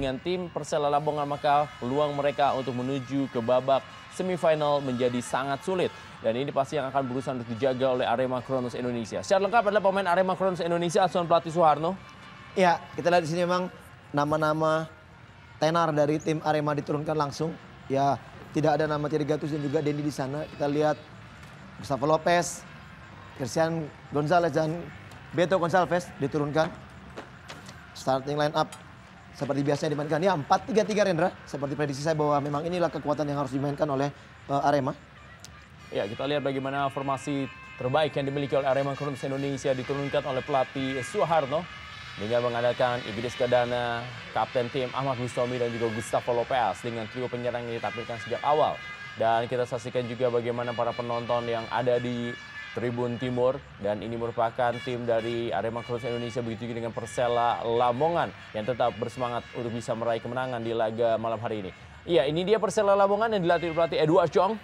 dengan tim Persela Lamongan, maka peluang mereka untuk menuju ke babak semifinal menjadi sangat sulit. Dan ini pasti yang akan berusaha untuk dijaga oleh Arema Kronos Indonesia. Secara lengkap adalah pemain Arema Kronos Indonesia asuhan pelatih Suharno. Ya, kita lihat di sini memang nama-nama tenar dari tim Arema diturunkan langsung. Ya, tidak ada nama Thierry Gattuso dan juga Dendi di sana. Kita lihat Gustavo Lopez, Christian Gonzalez dan Beto Gonçalves diturunkan. Starting line up seperti biasanya dimainkan. Ya, 4-3-3 Rendra. Seperti prediksi saya bahwa memang inilah kekuatan yang harus dimainkan oleh Arema. Ya, kita lihat bagaimana formasi terbaik yang dimiliki oleh Arema Kronos Indonesia diturunkan oleh pelatih Suharno dengan mengandalkan Igris Kadana, kapten tim Ahmad Bustomi dan juga Gustavo Lopez dengan trio penyerang yang ditampilkan sejak awal. Dan kita saksikan juga bagaimana para penonton yang ada di Tribun Timur, dan ini merupakan tim dari Arema Kronos Indonesia, begitu juga dengan Persela Lamongan yang tetap bersemangat untuk bisa meraih kemenangan di laga malam hari ini. Iya, ini dia Persela Lamongan yang dilatih pelatih Edward Chong.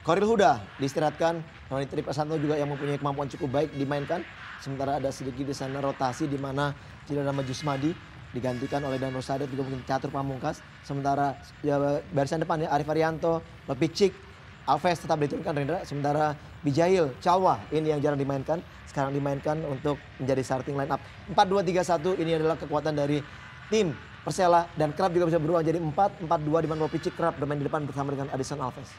Koril Huda diistirahatkan, Roni Tripasanto juga yang mempunyai kemampuan cukup baik dimainkan. Sementara ada sedikit di sana rotasi di mana tidak nama Jusmadi digantikan oleh Dan Rosada, juga mungkin Catur Pamungkas. Sementara ya, barisan depan ya Arif Arianto, Lepicik, Alves tetap diturunkan Rendra. Sementara Bijail, Cawa ini yang jarang dimainkan. Sekarang dimainkan untuk menjadi starting line up. 4-2-3-1 ini adalah kekuatan dari tim Persela, dan kerap juga bisa berubah jadi 4-4-2 di mana Lepicik kerap bermain di depan bersama dengan Adison Alves.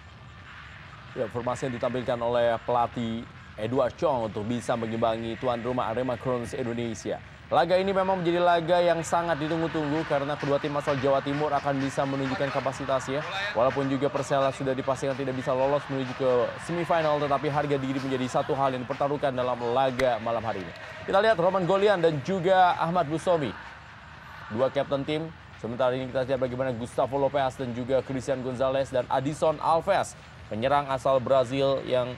Ya, formasi yang ditampilkan oleh pelatih Edward Chong untuk bisa mengimbangi tuan rumah Arema Kronos Indonesia. Laga ini memang menjadi laga yang sangat ditunggu-tunggu karena kedua tim asal Jawa Timur akan bisa menunjukkan kapasitasnya. Walaupun juga Persela sudah dipastikan tidak bisa lolos menuju ke semifinal, tetapi harga diri menjadi satu hal yang dipertaruhkan dalam laga malam hari ini. Kita lihat Roman Golian dan juga Ahmad Bustomi, dua kapten tim. Sementara ini kita lihat bagaimana Gustavo Lopez dan juga Christian Gonzalez dan Adison Alves, penyerang asal Brazil yang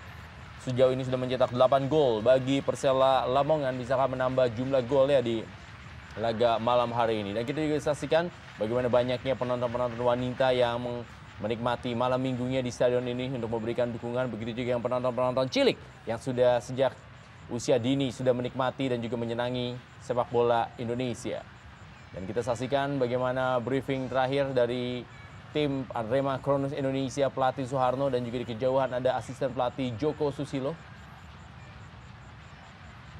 sejauh ini sudah mencetak 8 gol bagi Persela Lamongan. Bisakah menambah jumlah golnya di laga malam hari ini. Dan kita juga saksikan bagaimana banyaknya penonton-penonton wanita yang menikmati malam minggunya di stadion ini untuk memberikan dukungan. Begitu juga yang penonton-penonton cilik yang sudah sejak usia dini sudah menikmati dan juga menyenangi sepak bola Indonesia. Dan kita saksikan bagaimana briefing terakhir dari tim Arema Kronos Indonesia, pelatih Suharno, dan juga di kejauhan ada asisten pelatih Joko Susilo.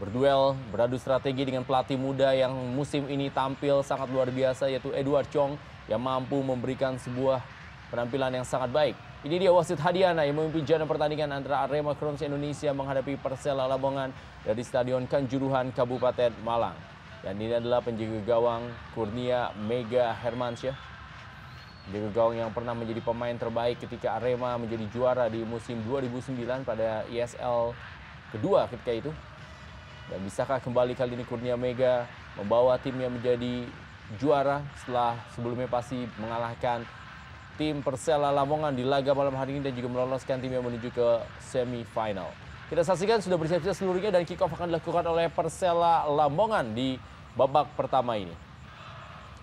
Berduel, beradu strategi dengan pelatih muda yang musim ini tampil sangat luar biasa, yaitu Edward Chong, yang mampu memberikan sebuah penampilan yang sangat baik. Ini dia wasit Hadiana yang memimpin jalannya pertandingan antara Arema Kronos Indonesia menghadapi Persela Lamongan dari Stadion Kanjuruhan, Kabupaten Malang. Dan ini adalah penjaga gawang Kurnia Mega Hermansyah. Penjaga gawang yang pernah menjadi pemain terbaik ketika Arema menjadi juara di musim 2009 pada ISL kedua ketika itu. Dan bisakah kembali kali ini Kurnia Mega membawa timnya menjadi juara setelah sebelumnya pasti mengalahkan tim Persela Lamongan di laga malam hari ini dan juga meloloskan timnya menuju ke semifinal. Kita saksikan sudah bersiap-siap seluruhnya dan kick off akan dilakukan oleh Persela Lamongan di babak pertama ini.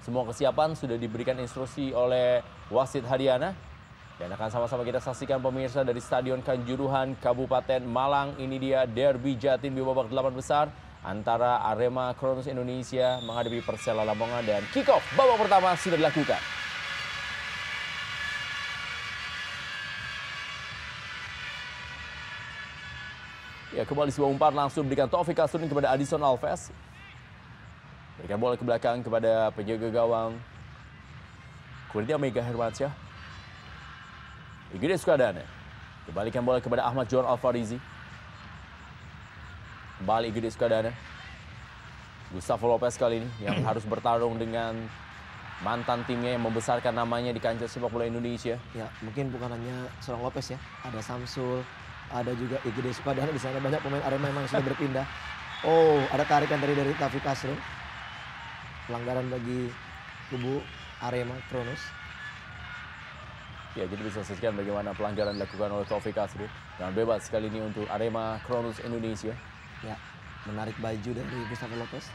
Semua kesiapan sudah diberikan instruksi oleh wasit Hadiana. Dan akan sama-sama kita saksikan pemirsa dari Stadion Kanjuruhan, Kabupaten Malang. Ini dia derby Jatim di babak 8 besar antara Arema Kronos Indonesia menghadapi Persela Lamongan. Dan kick off babak pertama sudah dilakukan. Ya, kembali sebuah umpan langsung diberikan Taufik Kasudin kepada Adison Alves. Berikan bola ke belakang kepada penjaga gawang Kurnia Mega Hermansyah. Igede Sukadana. Kembalikan bola kepada Ahmad John Alfarizi. Kembali Igede Sukadana. Gustavo Lopez kali ini yang harus bertarung dengan mantan timnya yang membesarkan namanya di kancah sepak bola Indonesia. Ya, mungkin bukan hanya seorang Lopez ya. Ada Samsul, ada juga Igede Sukadana. Di sana banyak pemain Arema memang sudah berpindah. Oh, ada tarikan dari Taufik Kasudin. Pelanggaran bagi kubu Arema Kronos. Ya, kita bisa saksikan bagaimana pelanggaran dilakukan oleh Taufik Kasudin. Dan bebas sekali ini untuk Arema Kronos Indonesia. Ya, menarik baju dari Gustavo Lopez.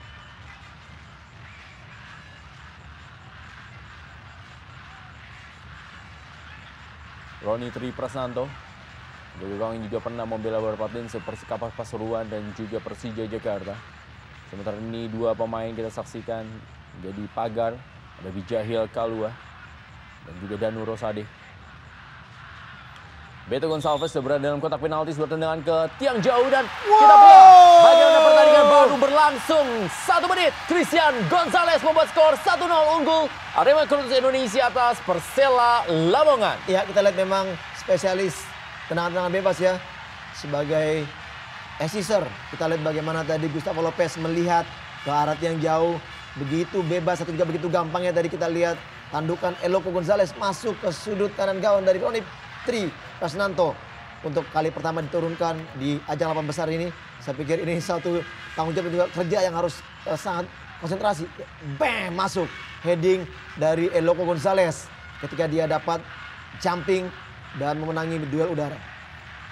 Roni Tri Prasnanto. Gawang juga pernah membela beberapa tim seperti Kapas Pasuruan dan juga Persija Jakarta. Sementara ini dua pemain kita saksikan jadi pagar Ada Bijahil Kalua dan juga Danu Rosade. Beto Gonçalves sudah berada dalam kotak penalti, sebuah tendangan ke tiang jauh dan kita lihat bagaimana pertandingan baru berlangsung. 1 menit, Christian Gonzalez membuat skor 1-0 unggul Arema Cruise Indonesia atas Persela Lamongan. Ya, kita lihat memang spesialis tendangan-tendangan bebas ya. Sebagai assister, kita lihat bagaimana tadi Gustavo Lopez melihat ke arah tiang jauh. Begitu bebas atau juga begitu gampangnya tadi kita lihat tandukan Eloko Gonzalez masuk ke sudut kanan gawang dari Roni Tri Prasnanto. Untuk kali pertama diturunkan di ajang 8 besar ini. Saya pikir ini satu tanggung jawab juga kerja yang harus sangat konsentrasi. Bam, masuk heading dari Eloko Gonzalez ketika dia dapat jumping dan memenangi duel udara.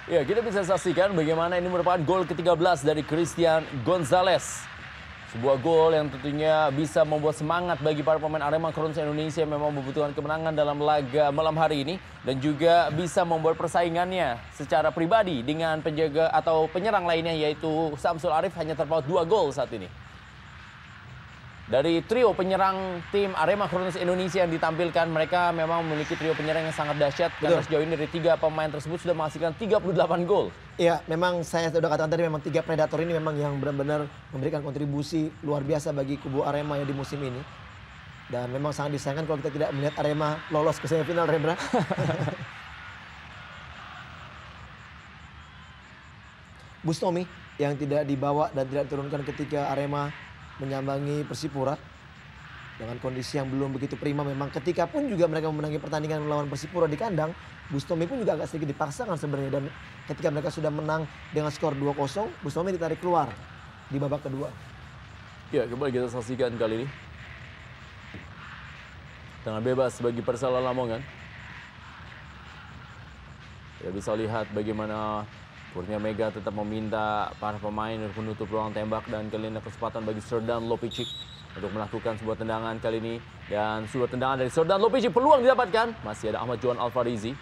Ya, kita bisa saksikan bagaimana ini merupakan gol ke-13 dari Christian Gonzalez. Sebuah gol yang tentunya bisa membuat semangat bagi para pemain Arema Cruise Indonesia yang memang membutuhkan kemenangan dalam laga malam hari ini. Dan juga bisa membuat persaingannya secara pribadi dengan penjaga atau penyerang lainnya yaitu Samsul Arif hanya terpaut 2 gol saat ini. Dari trio penyerang tim Arema Cruise Indonesia yang ditampilkan, mereka memang memiliki trio penyerang yang sangat dahsyat. Karena sejauh ini dari 3 pemain tersebut sudah menghasilkan 38 gol. Iya, memang saya sudah katakan tadi memang 3 predator ini memang yang benar-benar memberikan kontribusi luar biasa bagi kubu Arema ya di musim ini. Dan memang sangat disayangkan kalau kita tidak melihat Arema lolos ke semifinal, Rendra. Bustomi yang tidak dibawa dan tidak diturunkan ketika Arema menyambangi Persipura dengan kondisi yang belum begitu prima. Memang ketika pun juga mereka memenangi pertandingan melawan Persipura di kandang, Bustomi pun juga agak sedikit dipaksakan sebenarnya. Dan ketika mereka sudah menang dengan skor 2-0, Bustomi ditarik keluar di babak kedua. Ya, kembali kita saksikan kali ini. Tendangan bebas bagi Persela Lamongan. Kita bisa lihat bagaimana Kurnia Mega tetap meminta para pemain untuk menutup ruang tembak dan kali ini kesempatan bagi Srdan Lopicic untuk melakukan sebuah tendangan kali ini. Dan sebuah tendangan dari Srdan Lopicic, peluang didapatkan. Masih ada Ahmad Johan Alfarizi.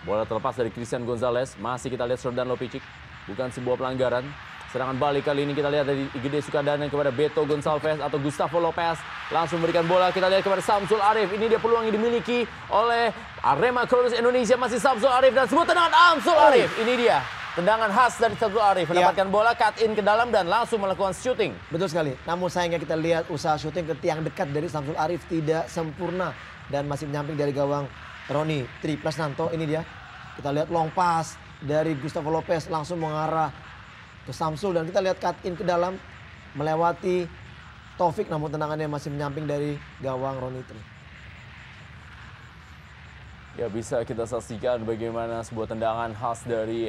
Bola terlepas dari Christian Gonzalez. Masih kita lihat Srdan Lopicic. Bukan sebuah pelanggaran. Serangan balik kali ini kita lihat dari IGD Sukadana kepada Beto Gonçalves atau Gustavo Lopez. Langsung memberikan bola, kita lihat kepada Samsul Arif. Ini dia peluang yang dimiliki oleh Arema Cruise Indonesia. Masih Samsul Arif dan sebuah tendangan Samsul Arif. Ini dia tendangan khas dari Samsul Arif. Mendapatkan bola, cut in ke dalam dan langsung melakukan shooting. Betul sekali. Namun sayangnya kita lihat usaha shooting ke tiang dekat dari Samsul Arif tidak sempurna. Dan masih menyamping dari gawang Roni Tri Prasnanto. Ini dia. Kita lihat long pass dari Gustavo Lopez langsung mengarah ke Samsul. Dan kita lihat cut in ke dalam melewati Taufik. Namun tendangannya masih menyamping dari gawang Roni Tri. Ya, bisa kita saksikan bagaimana sebuah tendangan khas dari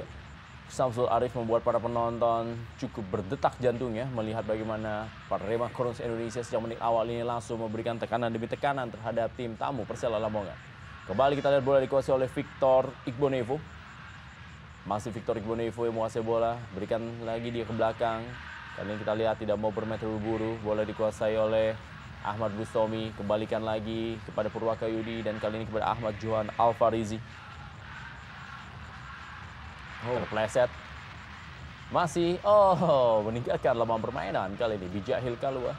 Samsul Arif membuat para penonton cukup berdetak jantungnya melihat bagaimana para Arema Cruise Indonesia sejak menit awal ini langsung memberikan tekanan demi tekanan terhadap tim tamu Persela Lamongan. Kembali kita lihat bola dikuasai oleh Victor Igbonevo. Masih Victor Igbonevo yang menguasai bola, berikan lagi dia ke belakang. Kali ini kita lihat tidak mau bermain terburu-buru, bola dikuasai oleh Ahmad Bustomi, kembalikan lagi kepada Purwakayudi dan kali ini kepada Ahmad Johan Alfarizi. Terpleset. Masih, meninggalkan lapangan permainan kali ini Bijahil Kalua.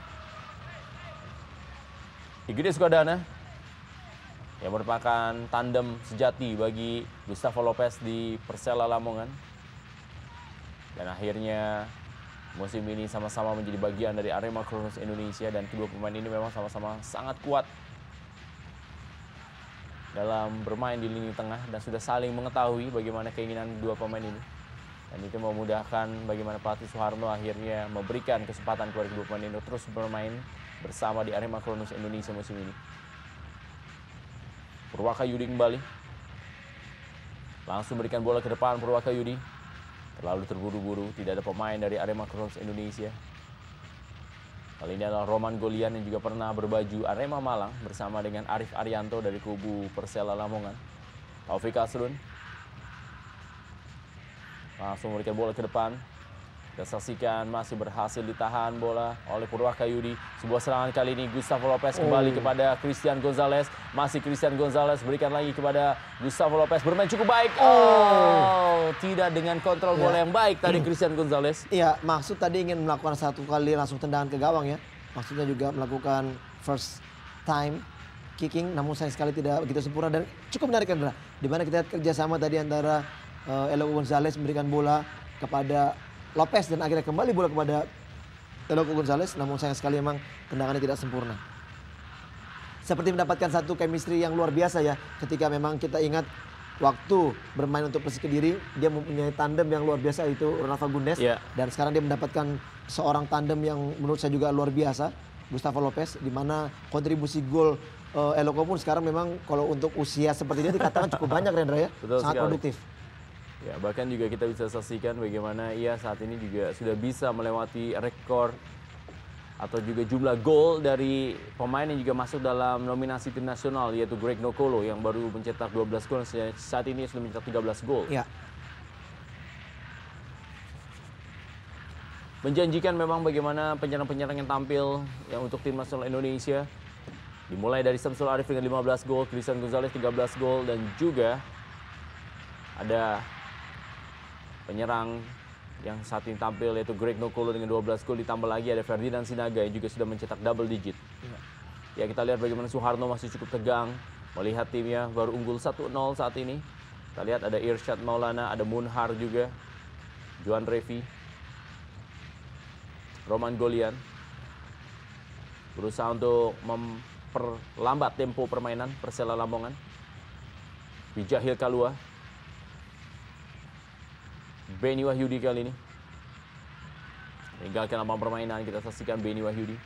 IGD Sukadana yang merupakan tandem sejati bagi Gustavo Lopez di Persela Lamongan. Dan akhirnya musim ini sama-sama menjadi bagian dari Arema Cruise Indonesia dan kedua pemain ini memang sama-sama sangat kuat dalam bermain di lini tengah dan sudah saling mengetahui bagaimana keinginan dua pemain ini. Dan itu memudahkan bagaimana pelatih Suharno akhirnya memberikan kesempatan kepada kedua pemain ini terus bermain bersama di Arema Cruise Indonesia musim ini. Purwakayudi kembali. Langsung berikan bola ke depan Purwakayudi. Terlalu terburu-buru, tidak ada pemain dari Arema Cruise Indonesia. Kali ini adalah Roman Golian yang juga pernah berbaju Arema Malang bersama dengan Arif Arianto dari kubu Persela Lamongan. Taufik Asrun. Langsung memberikan bola ke depan. Kita saksikan masih berhasil ditahan bola oleh Purwakayudi. Sebuah serangan kali ini Gustavo Lopez kembali kepada Christian Gonzalez. Masih Christian Gonzalez berikan lagi kepada Gustavo Lopez. Bermain cukup baik. Tidak dengan kontrol bola yang baik tadi Christian Gonzalez. Iya, maksud tadi ingin melakukan satu kali langsung tendangan ke gawang ya. Maksudnya juga melakukan first time kicking, namun sayang sekali tidak begitu sempurna dan cukup menarik Indra. Di mana kita lihat kerjasama tadi antara Eloy Gonzalez memberikan bola kepada Lopez dan akhirnya kembali bola kepada Eloy Gonzalez, namun sayang sekali memang tendangannya tidak sempurna. Seperti mendapatkan satu chemistry yang luar biasa ya, ketika memang kita ingat waktu bermain untuk Persik Kediri, dia mempunyai tandem yang luar biasa itu Ronald Fagundes. Dan sekarang dia mendapatkan seorang tandem yang menurut saya juga luar biasa, Gustavo Lopez, di mana kontribusi gol Eloko pun sekarang memang kalau untuk usia seperti dia dikatakan cukup banyak Rendra ya. Betul sangat sekali. Produktif. Ya, bahkan juga kita bisa saksikan bagaimana ia saat ini juga sudah bisa melewati rekor atau juga jumlah gol dari pemain yang juga masuk dalam nominasi tim nasional, yaitu Greg Nokolo yang baru mencetak 12 gol, saat ini sudah mencetak 13 gol. Ya. Menjanjikan memang bagaimana penyerang-penyerang yang tampil yang untuk tim nasional Indonesia. Dimulai dari Samsul Arif dengan 15 gol, Christian Gonzalez 13 gol, dan juga ada penyerang yang saat ini tampil yaitu Greg Nokolo dengan 12 gol, ditambah lagi ada Ferdinand Sinaga yang juga sudah mencetak double digit. Ya, kita lihat bagaimana Suharno masih cukup tegang melihat timnya baru unggul 1-0 saat ini. Kita lihat ada Irsyad Maulana, ada Munhar juga, Juan Revi, Roman Golian berusaha untuk memperlambat tempo permainan Persela Lamongan. Wijahil Kalua, Beni Wahyudi kali ini meninggalkan lapangan permainan. Kita saksikan Beni Wahyudi.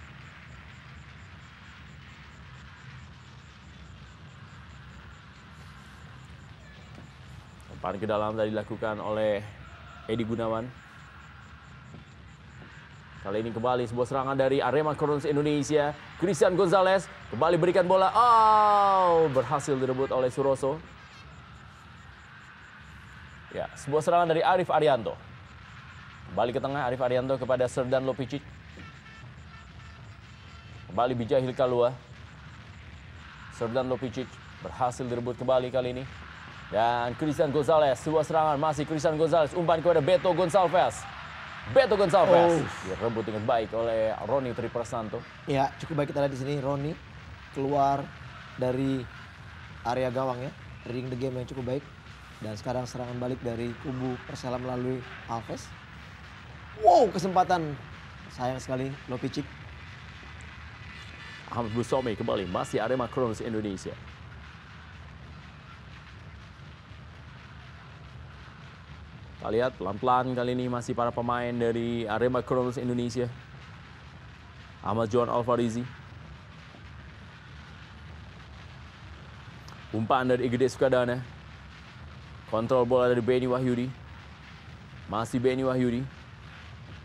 Umpan ke dalam tadi dilakukan oleh Edi Gunawan. Kali ini kembali sebuah serangan dari Arema Corons Indonesia. Christian Gonzalez kembali berikan bola. Berhasil direbut oleh Suroso. Ya, sebuah serangan dari Arif Arianto. Kembali ke tengah Arif Arianto kepada Serdan Lopicic. Kembali Bijahil Kalua. Serdan Lopicic berhasil direbut kembali kali ini. Dan Christian Gonzalez, sebuah serangan masih Christian Gonzalez, umpan kepada Beto Gonçalves. Beto Gonçalves direbut dengan baik oleh Roni Triprasanto. Ya, cukup baik kita lihat di sini Roni keluar dari area gawang ya, reading the game yang cukup baik. Dan sekarang serangan balik dari kubu Persela melalui Alves. Wow, kesempatan. Sayang sekali Lopicic. Ahmad Busomi kembali, masih Arema Corons Indonesia. Kita lihat pelan-pelan kali ini masih para pemain dari Arema Corons Indonesia. Ahmad John Alfarizi. Umpan dari Igede Sukadana. Kontrol bola dari Beni Wahyudi. Masih Beni Wahyudi.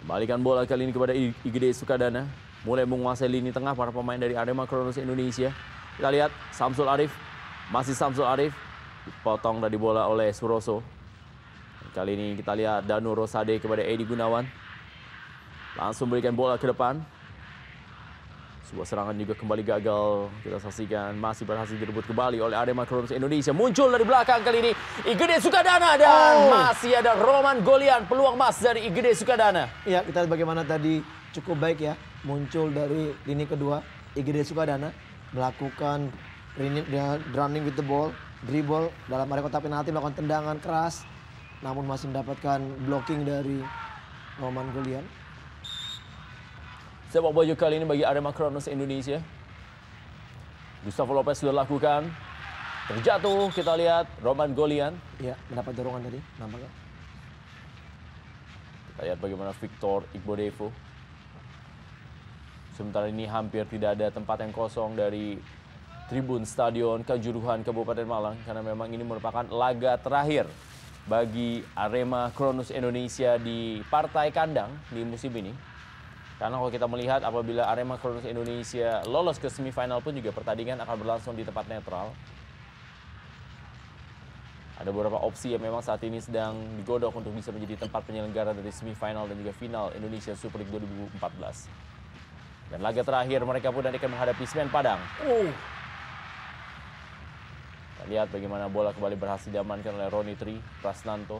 Kembalikan bola kali ini kepada Igede Sukadana. Mulai menguasai lini tengah para pemain dari Arema Corons Indonesia. Kita lihat Samsul Arif. Masih Samsul Arif. Dipotong dari bola oleh Suroso. Kali ini kita lihat Danu Rosade kepada Edi Gunawan. Langsung berikan bola ke depan. Sebuah serangan juga kembali gagal. Kita saksikan masih berhasil direbut kembali oleh Arema Corons Indonesia. Muncul dari belakang kali ini Igede Sukadana dan masih ada Roman Golian. Peluang emas dari Igede Sukadana. Ya, kita lihat bagaimana tadi cukup baik ya. Muncul dari lini kedua Igede Sukadana melakukan running with the ball, dribble dalam area kotak penalti, melakukan tendangan keras. Namun masih mendapatkan blocking dari Roman Golian. Sepak bola kali ini bagi Arema Corons Indonesia. Gustavo Lopez sudah lakukan. Terjatuh, kita lihat Roman Golian. Ya, mendapat dorongan tadi, nampaknya. Kita lihat bagaimana Victor Igbodevo. Sementara ini hampir tidak ada tempat yang kosong dari tribun Stadion Kanjuruhan Kabupaten Malang. Karena memang ini merupakan laga terakhir bagi Arema Corons Indonesia di partai kandang di musim ini. Karena kalau kita melihat apabila Arema Corons Indonesia lolos ke semifinal pun juga pertandingan akan berlangsung di tempat netral. Ada beberapa opsi yang memang saat ini sedang digodok untuk bisa menjadi tempat penyelenggara dari semifinal dan juga final Indonesia Super League 2014. Dan laga terakhir mereka pun nanti akan menghadapi Semen Padang. Kita lihat bagaimana bola kembali berhasil diamankan oleh Roni Tri Prasnanto.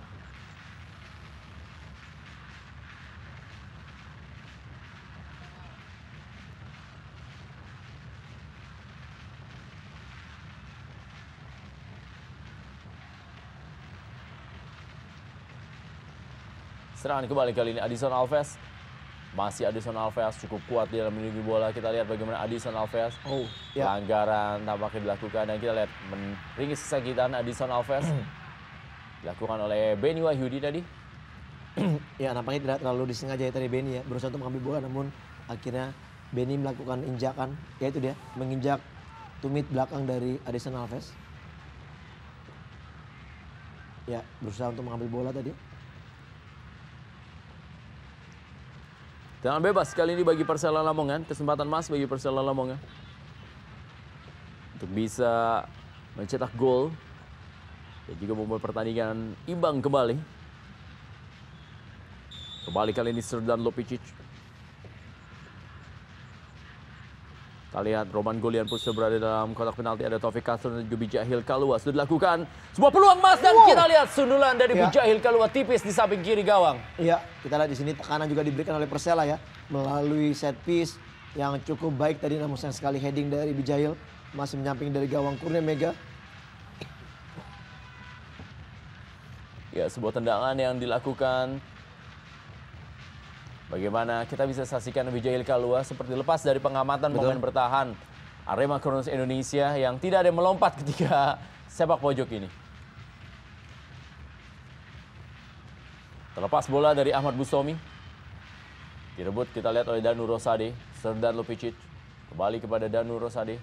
Serangan kembali kali ini Adison Alves. Masih Adison Alves cukup kuat di dalam melindungi bola. Kita lihat bagaimana Adison Alves. Pelanggaran tampaknya dilakukan dan kita lihat meringis kesakitan Adison Alves. Dilakukan oleh Benny Wahyudi tadi. Ya nampaknya tidak terlalu disengaja ya tadi Benny ya. Berusaha untuk mengambil bola namun akhirnya Benny melakukan injakan. Yaitu dia menginjak tumit belakang dari Adison Alves. Ya berusaha untuk mengambil bola tadi. Tendangan bebas kali ini bagi Persela Lamongan. Kesempatan emas bagi Persela Lamongan. Untuk bisa mencetak gol. Dan juga membuat pertandingan imbang kembali. Kembali kali ini Srdan Lopicic. Kita lihat Roman Golian pun sudah berada dalam kotak penalti. Ada Taufik Castro dan juga Bijahil Kalua. Sudah dilakukan sebuah peluang emas dan kita lihat sundulan dari Bijahil Kalua tipis di samping kiri gawang. Iya, kita lihat di sini tekanan juga diberikan oleh Persela ya. Melalui set piece yang cukup baik tadi namun sayang sekali heading dari Bijahil. Masih menyamping dari gawang Kurnia Mega. Ya, sebuah tendangan yang dilakukan. Bagaimana kita bisa saksikan Bijahil Kalua seperti lepas dari pengamatan pemain bertahan Arema Kronos Indonesia yang tidak ada yang melompat ketika sepak pojok ini. Terlepas bola dari Ahmad Bustomi. Direbut kita lihat oleh Danu Rosade. Srdan Lopicic kembali kepada Danu Rosade.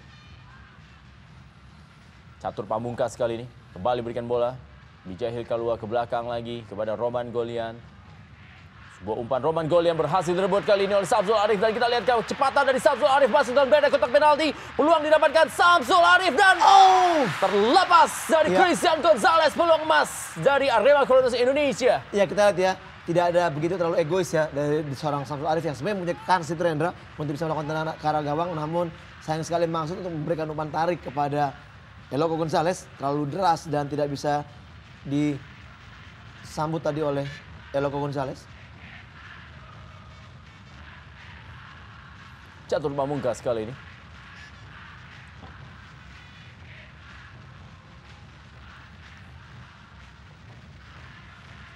Catur Pamungkas kali ini kembali berikan bola. Bijahil Kalua ke belakang lagi kepada Roman Golian. Sebuah umpan Roman Golian berhasil direbut kali ini oleh Samsul Arif. Dan kita lihat kecepatan dari Samsul Arif masuk dalam beda kotak penalti. Peluang didapatkan Samsul Arif dan terlepas dari Christian Gonzalez. Peluang emas dari Arema Kronos Indonesia. Ya kita lihat ya, tidak ada begitu terlalu egois ya dari seorang Samsul Arif yang sebenarnya punya kans itu Rendra untuk bisa melakukan tendangan ke arah gawang. Namun sayang sekali maksud untuk memberikan umpan tarik kepada Eloko Gonzalez terlalu deras dan tidak bisa disambut tadi oleh Eloko Gonzalez. Catur Pamungkas kali ini.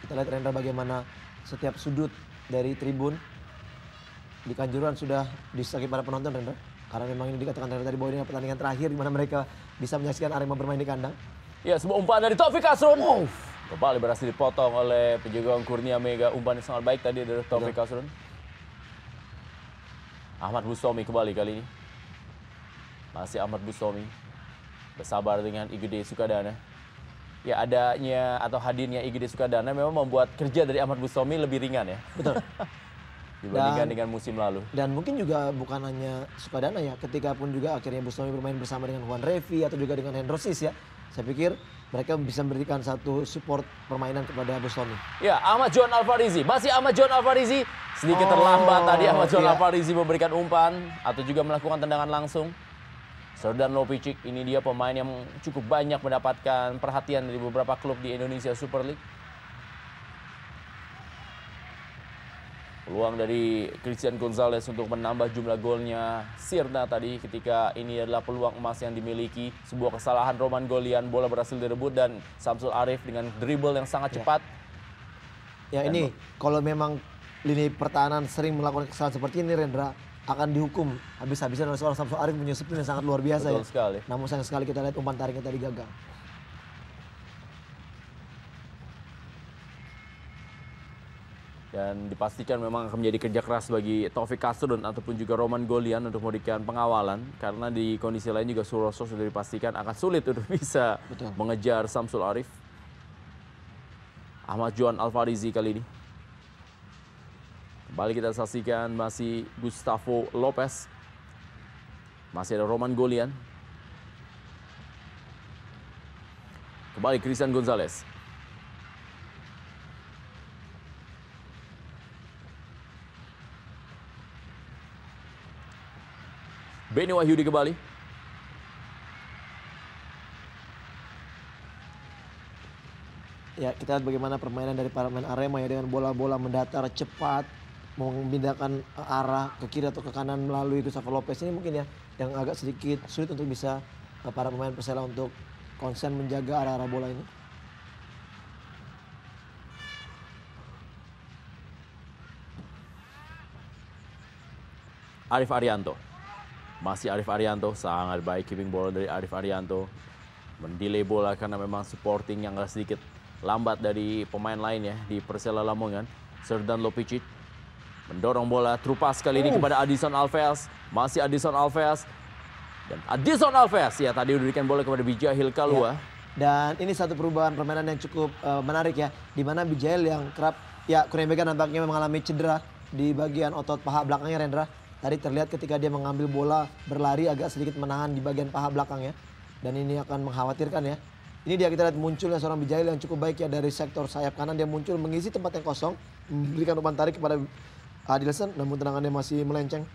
Kita lihat Rendra bagaimana setiap sudut dari tribun di Kanjuruhan sudah disaki para penonton Rendra. Karena memang ini dikatakan Rendra tadi bahwa ini pertandingan terakhir di mana mereka bisa menyaksikan Arema bermain di kandang. Ya, sebuah umpan dari Taufik Castro. Kembali berhasil dipotong oleh penjaga Kurnia Mega. Umpan yang sangat baik tadi dari Taufik Castro. Ahmad Bustomi kembali kali ini. Masih Ahmad Bustomi. Bersabar dengan Igede Sukadana. Ya, adanya atau hadirnya Igede Sukadana memang membuat kerja dari Ahmad Bustomi lebih ringan ya. Betul. Dibandingkan dengan musim lalu. Dan mungkin juga bukan hanya Sukadana ya. Ketika pun juga akhirnya Bustomi bermain bersama dengan Juan Revi atau juga dengan Hendrosis ya. Saya pikir mereka bisa memberikan satu support permainan kepada Bustomi. Ya, Ahmad John Alfarizi. Masih Ahmad John Alfarizi. Sedikit terlambat tadi Ahmad John Alfarizi memberikan umpan atau juga melakukan tendangan langsung. Srdan Lopicic ini dia pemain yang cukup banyak mendapatkan perhatian dari beberapa klub di Indonesia Super League. Peluang dari Christian Gonzalez untuk menambah jumlah golnya Sirna tadi ketika ini adalah peluang emas yang dimiliki. Sebuah kesalahan Roman Golian, bola berhasil direbut dan Samsul Arif dengan dribble yang sangat cepat. Ya ini kalau memang lini pertahanan sering melakukan kesalahan seperti ini Rendra akan dihukum habis-habisan oleh seorang Samsul Arif punya disiplin yang sangat luar biasa. Betul sekali. Namun sayang sekali kita lihat umpan tariknya tadi gagal. Dan dipastikan memang akan menjadi kerja keras bagi Taufik Castro ataupun juga Roman Golian untuk memberikan pengawalan. Karena di kondisi lain juga Suroso sudah dipastikan akan sulit untuk bisa mengejar Samsul Arif. Ahmad Johan Alfarizi kali ini. Kembali kita saksikan masih Gustavo Lopez. Masih ada Roman Golian. Kembali Christian Gonzalez. Benny Wahyudi kembali. Ya kita lihat bagaimana permainan dari para pemain Arema ya dengan bola-bola mendatar cepat. Memindahkan arah ke kiri atau ke kanan melalui Gustavo Lopez ini mungkin ya yang agak sedikit sulit untuk bisa para pemain Persela untuk konsen menjaga arah-arah bola ini. Arif Arianto. Masih Arif Arianto, sangat baik keeping bola dari Arif Arianto. Mendelay bola karena memang supporting yang agak sedikit lambat dari pemain lain ya di Persela Lamongan. Serdan Lopicic mendorong bola, true pass kali ini kepada Adison Alves. Masih Adison Alves. Dan Adison Alves ya tadi diberikan bola kepada Bijahil Kalua. Ya. Dan ini satu perubahan permainan yang cukup menarik ya. Di mana Bijahil yang kerap ya Kurniawan nampaknya mengalami cedera di bagian otot paha belakangnya Rendra. Tadi terlihat ketika dia mengambil bola berlari agak sedikit menahan di bagian paha belakangnya. Dan ini akan mengkhawatirkan ya. Ini dia kita lihat munculnya seorang Bijahil yang cukup baik ya dari sektor sayap kanan. Dia muncul mengisi tempat yang kosong. Memberikan umpan tarik kepada Adilson namun tendangannya masih melenceng.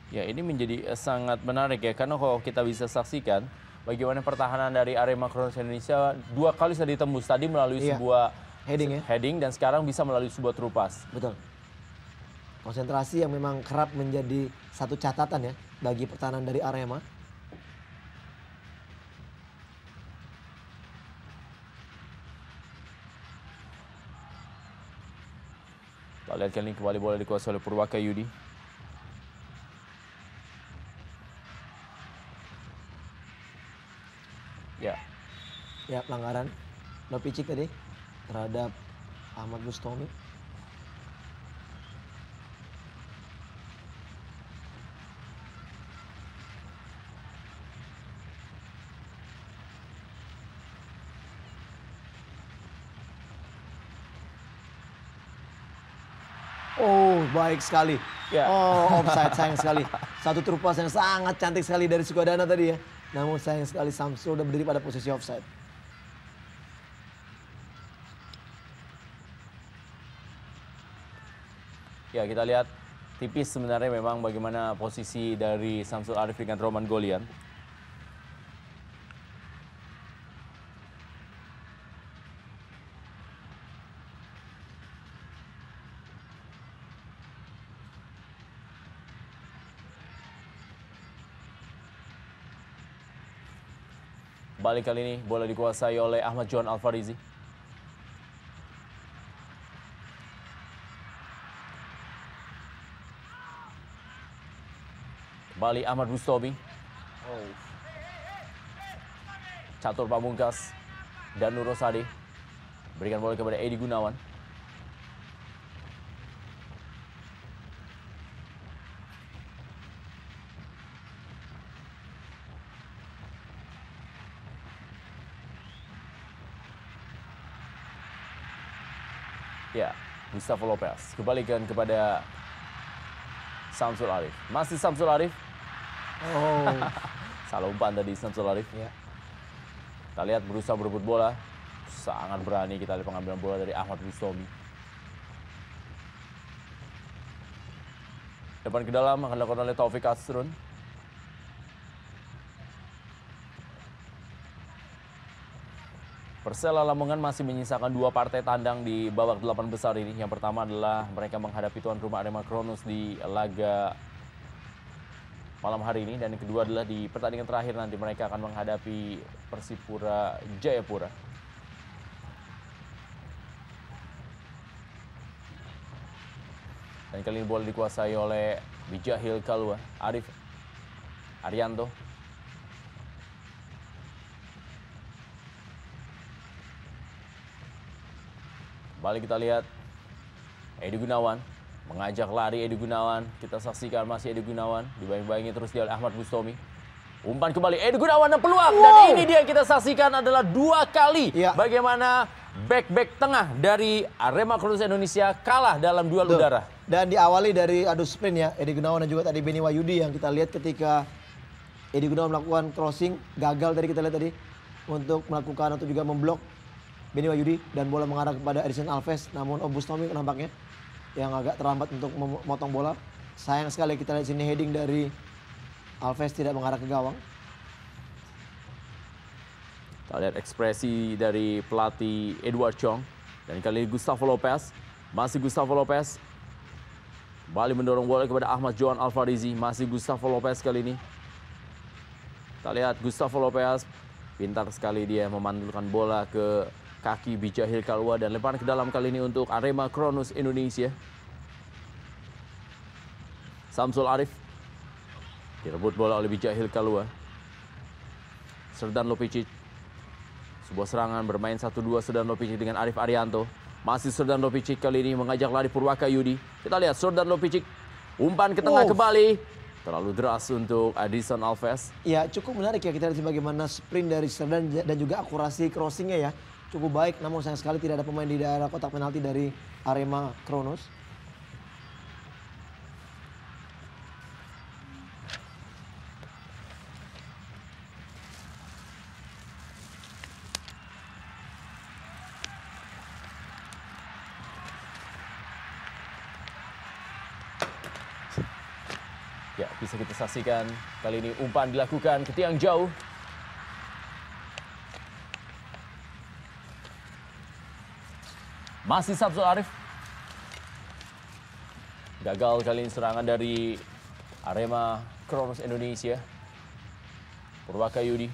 Ya ini menjadi sangat menarik ya. Karena kalau kita bisa saksikan bagaimana pertahanan dari Arema Kronos Indonesia 2 kali sudah ditembus. Tadi melalui sebuah heading dan sekarang bisa melalui sebuah true pass. Betul. Konsentrasi yang memang kerap menjadi satu catatan ya bagi pertahanan dari Arema. Kita lihat kali ini kembali bola dikuasai oleh Purwaka Yudi. Ya pelanggaran Lopicic tadi terhadap Ahmad Bustomi. Oh baik sekali. Ya. Oh offside sayang sekali. Satu true pass yang sangat cantik sekali dari Sukadana tadi ya. Namun sayang sekali Samsul udah berdiri pada posisi offside. Ya kita lihat tipis sebenarnya memang bagaimana posisi dari Samsul Arif dengan Roman Golian. Balik kali ini bola dikuasai oleh Ahmad John Alfarizi. Kembali Ahmad Bustomi. Catur Pamungkas dan Nur Rosadi. Berikan bola kepada Edi Gunawan. Ya, Gustavo Lopez. Kembalikan kepada Samsul Arif. Masih Samsul Arif. Oh. Salah umpan tadi Samsul Arif. Ya. Kita lihat berusaha berebut bola. Sangat berani kita lihat pengambilan bola dari Ahmad Bustomi. Depan ke dalam akan dilakukan oleh Taufik Asrun. Persela Lamongan masih menyisakan 2 partai tandang di babak 8 besar ini. Yang pertama adalah mereka menghadapi tuan rumah Arema Kronos di laga malam hari ini. Dan yang kedua adalah di pertandingan terakhir nanti mereka akan menghadapi Persipura Jayapura. Dan kali ini bola dikuasai oleh Bijahil Kalua, Arif Arianto. Kembali kita lihat Edi Gunawan mengajak lari Edi Gunawan. Kita saksikan masih Edi Gunawan dibayang-bayangi terus dia oleh Ahmad Bustomi. Umpan kembali Edi Gunawan dan peluang. Dan ini dia yang kita saksikan adalah 2 kali bagaimana back tengah dari Arema Kronos Indonesia kalah dalam duel udara. Dan diawali dari adu sprint ya Edi Gunawan dan juga tadi Beni Wahyudi yang kita lihat ketika Edi Gunawan melakukan crossing gagal tadi kita lihat tadi untuk melakukan atau juga memblok Beni Wahyudi dan bola mengarah kepada Adison Alves. Namun Bustomi nampaknya yang agak terlambat untuk memotong bola. Sayang sekali kita lihat sini heading dari Alves tidak mengarah ke gawang. Kita lihat ekspresi dari pelatih Edward Chong. Dan kali ini Gustavo Lopez. Masih Gustavo Lopez. Kembali mendorong bola kepada Ahmad Johan Alfarizi. Masih Gustavo Lopez kali ini. Kita lihat Gustavo Lopez. Pintar sekali dia memantulkan bola ke kaki Bijahil Kalwa dan lemparan ke dalam kali ini untuk Arema Kronos Indonesia. Samsul Arif direbut bola oleh Bijahil Kalwa. Serdan Lopicic. Sebuah serangan bermain 1-2 Serdan Lopicic dengan Arif Arianto. Masih Serdan Lopicic kali ini mengajak lari Purwaka Yudi. Kita lihat Serdan Lopicic umpan ke tengah kembali. Terlalu deras untuk Adison Alves. Ya cukup menarik ya kita lihat bagaimana sprint dari Serdan dan juga akurasi crossingnya ya. Cukup baik, namun sayang sekali tidak ada pemain di daerah kotak penalti dari Arema Kronos. Ya, bisa kita saksikan kali ini umpan dilakukan ke tiang jauh. Masih Samsul Arif. Gagal kali ini serangan dari Arema Kronos Indonesia. Purwaka Yudi.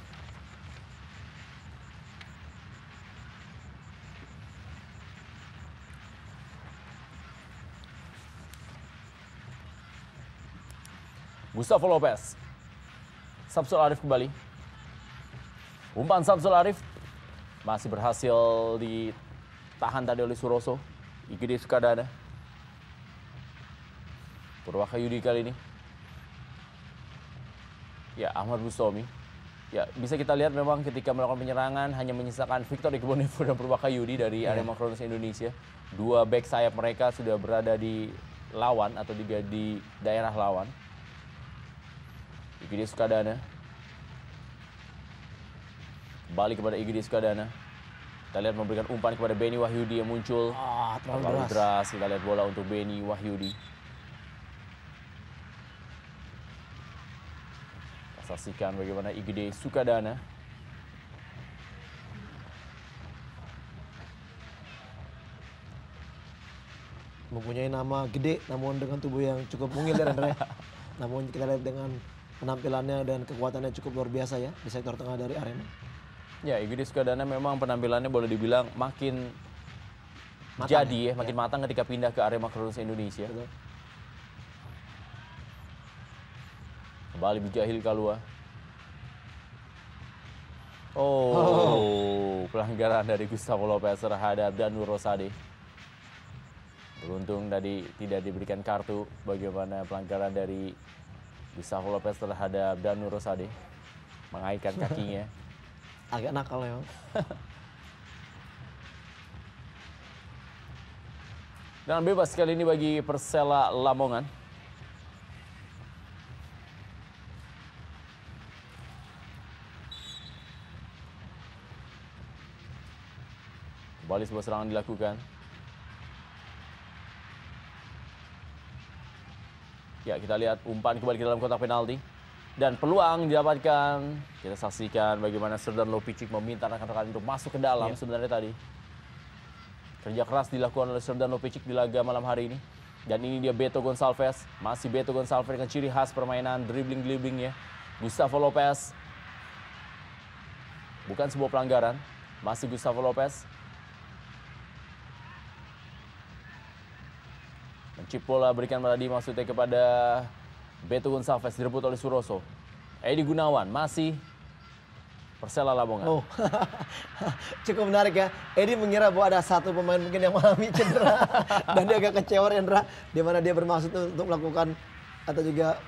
Gustavo Lopez. Samsul Arif kembali. Umpan Samsul Arif masih berhasil ditahan tadi oleh Suroso. Igede Sukadana. Purwaka Yudi kali ini. Ya, Ahmad Bustomi. Ya, bisa kita lihat memang ketika melakukan penyerangan hanya menyisakan Victor Igbonifo dan Purwaka Yudi dari Arema Kronos Indonesia. Dua back sayap mereka sudah berada di lawan atau di daerah lawan. Igede Sukadana. Kembali kepada Igede Sukadana. Kita lihat memberikan umpan kepada Beni Wahyudi yang muncul. Terlalu deras. Kita lihat bola untuk Beni Wahyudi. Kita saksikan bagaimana Igede Sukadana. Mempunyai nama gede namun dengan tubuh yang cukup mungil ya Andre. Namun kita lihat dengan penampilannya dan kekuatannya cukup luar biasa ya di sektor tengah dari Arema. Ya, Igede Sukadana memang penampilannya boleh dibilang makin matang makin matang ketika pindah ke Arema Kronos Indonesia. Betul. Kembali Bijahil Kalwa. Pelanggaran dari Gustavo Lopez terhadap Danur Rosade. Beruntung tadi tidak diberikan kartu. Bagaimana pelanggaran dari Gustavo Lopez terhadap Danur Rosade. Mengaitkan kakinya. Agak nakal ya. Dan bebas kali ini bagi Persela Lamongan. Kembali sebuah serangan dilakukan. Ya, kita lihat umpan kembali ke dalam kotak penalti. Dan peluang didapatkan. Kita saksikan bagaimana Serdan Lopicic meminta rekan-rekan untuk masuk ke dalam sebenarnya tadi. Kerja keras dilakukan oleh Serdan Lopicic di laga malam hari ini. Dan ini dia Beto Gonçalves. Masih Beto Gonçalves dengan ciri khas permainan dribbling-dribblingnya. Gustavo Lopez. Bukan sebuah pelanggaran. Masih Gustavo Lopez. Mencip bola berikan tadi maksudnya kepada Beto Gonçalves, direbut oleh Suroso. Edi Gunawan masih Persela Lamongan. Cukup menarik ya. Edi mengira bahwa ada satu pemain mungkin yang mengalami cedera dan dia agak kecewa Rendra, di mana dia bermaksud untuk melakukan atau juga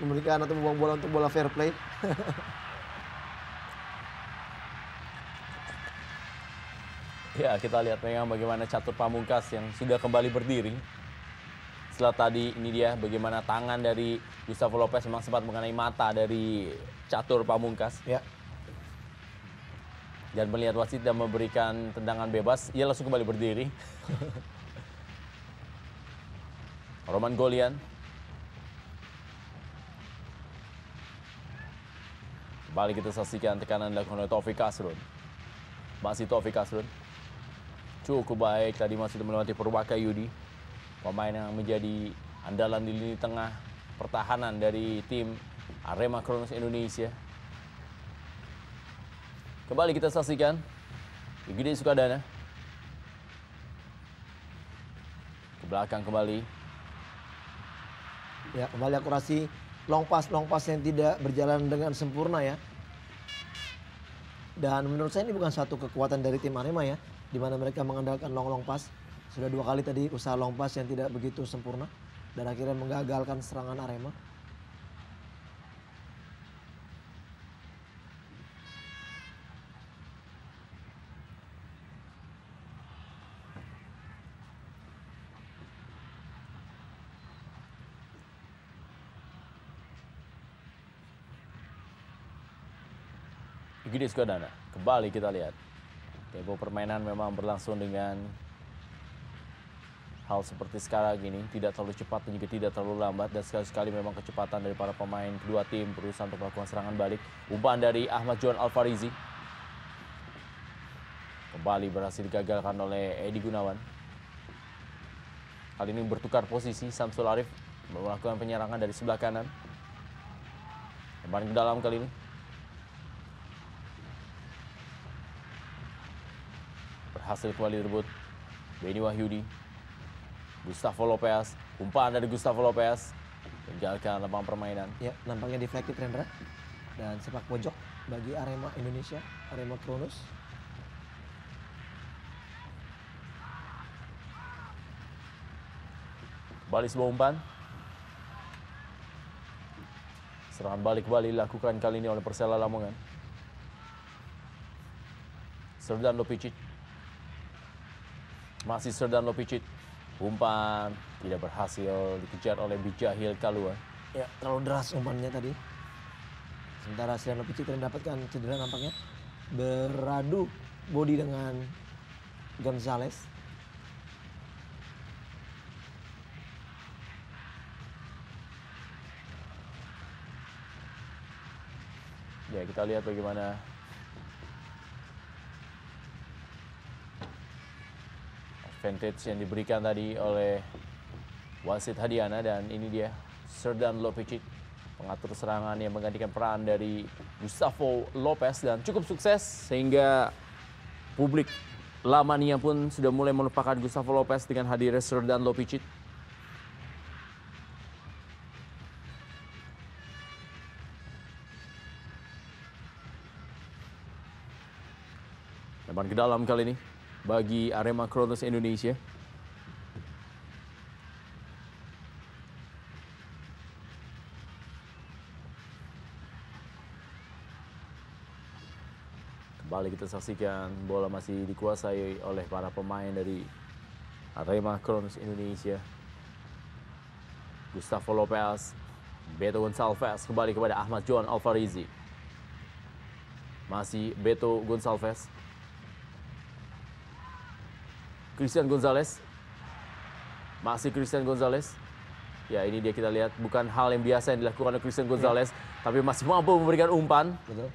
memberikan atau membuang bola untuk bola fair play. Ya, kita lihat memang bagaimana Catur Pamungkas yang sudah kembali berdiri. Setelah tadi ini dia bagaimana tangan dari Gustavo Lopez memang sempat mengenai mata dari Catur Pamungkas. Ya. Dan melihat wasit dan memberikan tendangan bebas, ia langsung kembali berdiri. Roman Golian. Kembali kita saksikan tekanan dilakukan oleh Taufik Kasrun. Masih Taufik Kasrun. Cukup baik tadi masih melewati Purwaka Yudi. Pemain yang menjadi andalan di lini tengah pertahanan dari tim Arema Kronos Indonesia. Kembali kita saksikan. Igede Sukadana. Ke belakang kembali. Ya, kembali akurasi long pass yang tidak berjalan dengan sempurna ya. Dan menurut saya ini bukan satu kekuatan dari tim Arema ya, di mana mereka mengandalkan long pass. Sudah 2 kali tadi usaha long pass yang tidak begitu sempurna dan akhirnya menggagalkan serangan Arema. Igede Sukadana. Kembali kita lihat. Tempo permainan memang berlangsung dengan hal seperti sekarang ini. Tidak terlalu cepat dan juga tidak terlalu lambat. Dan sekali-sekali memang kecepatan dari para pemain kedua tim berusaha untuk melakukan serangan balik. Umpan dari Ahmad John Alfarizi. Kembali berhasil digagalkan oleh Edi Gunawan. Kali ini bertukar posisi. Samsul Arif melakukan penyerangan dari sebelah kanan. Kembali ke dalam kali ini. Berhasil kembali direbut Beni Wahyudi. Gustavo Lopez. Umpan dari Gustavo Lopez. Meninggalkan lapangan permainan. Ya, nampaknya deflected Rendra. Dan sepak pojok bagi Arema Indonesia, Arema Kronos. Kembali sebuah umpan. Serangan balik kembali dilakukan kali ini oleh Persela Lamongan. Srdan Lopicic. Masih Srdan Lopicic. Umpan tidak berhasil dikejar oleh Bijahil Kalua. Ya, terlalu deras umpannya tadi. Sementara Srdan Lopicic mendapatkan cedera nampaknya. Beradu body dengan Gonzales. Ya, kita lihat bagaimana advantage yang diberikan tadi oleh wasit Hadiana. Dan ini dia Srdan Lopicic, pengatur serangan yang menggantikan peran dari Gustavo Lopez. Dan cukup sukses sehingga publik Lamania pun sudah mulai melupakan Gustavo Lopez dengan hadirnya Srdan Lopicic. Lebar ke dalam kali ini bagi Arema Kronos Indonesia. Kembali kita saksikan bola masih dikuasai oleh para pemain dari Arema Kronos Indonesia. Gustavo Lopez, Beto Gonçalves kembali kepada Ahmad John Alfarizi. Masih Beto Gonçalves. Christian Gonzalez. Masih Christian Gonzalez. Ya, ini dia kita lihat bukan hal yang biasa yang dilakukan oleh Christian Gonzalez, tapi masih mampu memberikan umpan. Betul.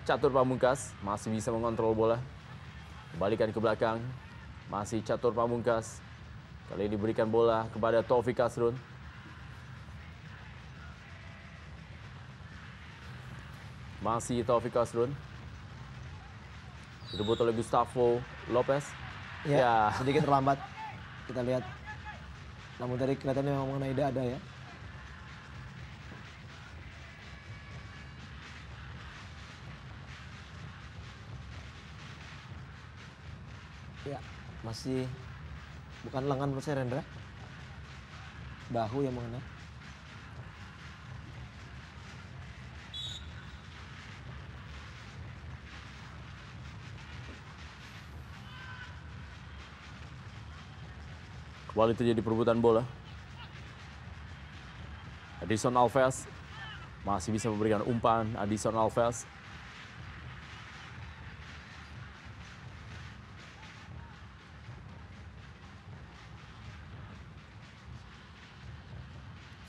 Catur Pamungkas masih bisa mengontrol bola. Kembalikan ke belakang. Masih Catur Pamungkas. Kali ini diberikan bola kepada Taufik Kasrun. Masih Taufik Kasrun. Direbut oleh Gustavo Lopez. Ya, sedikit terlambat. Kita lihat. Namun tadi kelihatannya memang mengenai dada ya. Ya, masih bukan lengan menurut saya Rendra. Bahu yang mengena. Kembali terjadi perebutan bola. Adison Alves masih bisa memberikan umpan. Adison Alves.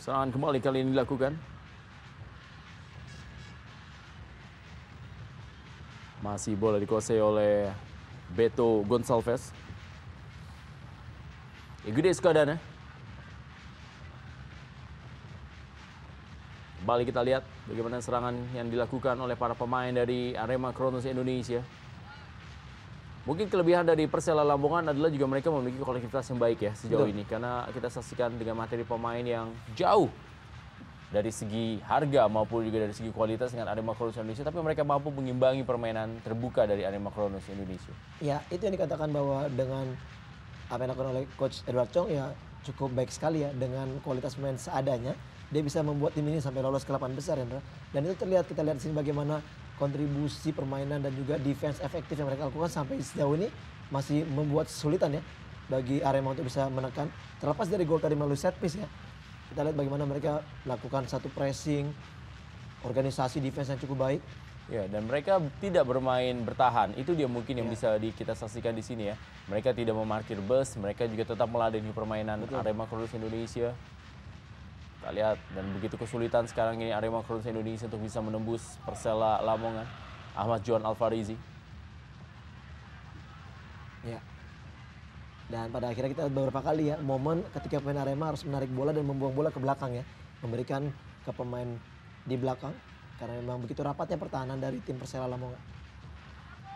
Serangan kembali kali ini dilakukan. Masih bola dikuasai oleh Beto Gonçalves. Igede Sukadana. Kembali kita lihat bagaimana serangan yang dilakukan oleh para pemain dari Arema Kronos Indonesia. Mungkin kelebihan dari Persela Lamongan adalah juga mereka memiliki kolektivitas yang baik ya sejauh ini. Karena kita saksikan dengan materi pemain yang jauh dari segi harga maupun juga dari segi kualitas dengan Arema Kronos Indonesia. Tapi mereka mampu mengimbangi permainan terbuka dari Arema Kronos Indonesia. Ya, itu yang dikatakan bahwa dengan apa yang dilakukan oleh Coach Edward Chong ya cukup baik sekali ya. Dengan kualitas pemain seadanya, dia bisa membuat tim ini sampai lolos ke 8 besar, Hendra. Dan itu terlihat, kita lihat di sini bagaimana kontribusi permainan dan juga defense efektif yang mereka lakukan sampai sejauh ini masih membuat kesulitan ya bagi Arema untuk bisa menekan. Terlepas dari gol tadi melalui set piece ya. Kita lihat bagaimana mereka melakukan satu pressing, organisasi defense yang cukup baik. Ya, dan mereka tidak bermain bertahan. Itu dia mungkin yang bisa kita saksikan di sini ya. Mereka tidak memarkir bus, mereka juga tetap meladeni permainan Arema Kronos Indonesia. Kita lihat, dan begitu kesulitan sekarang ini Arema Kronos Indonesia untuk bisa menembus Persela Lamongan. Ahmad John Alfarizi. Ya. Dan pada akhirnya kita beberapa kali ya momen ketika pemain Arema harus menarik bola dan membuang bola ke belakang ya. Memberikan ke pemain di belakang. Karena memang begitu rapatnya pertahanan dari tim Persela Lamongan.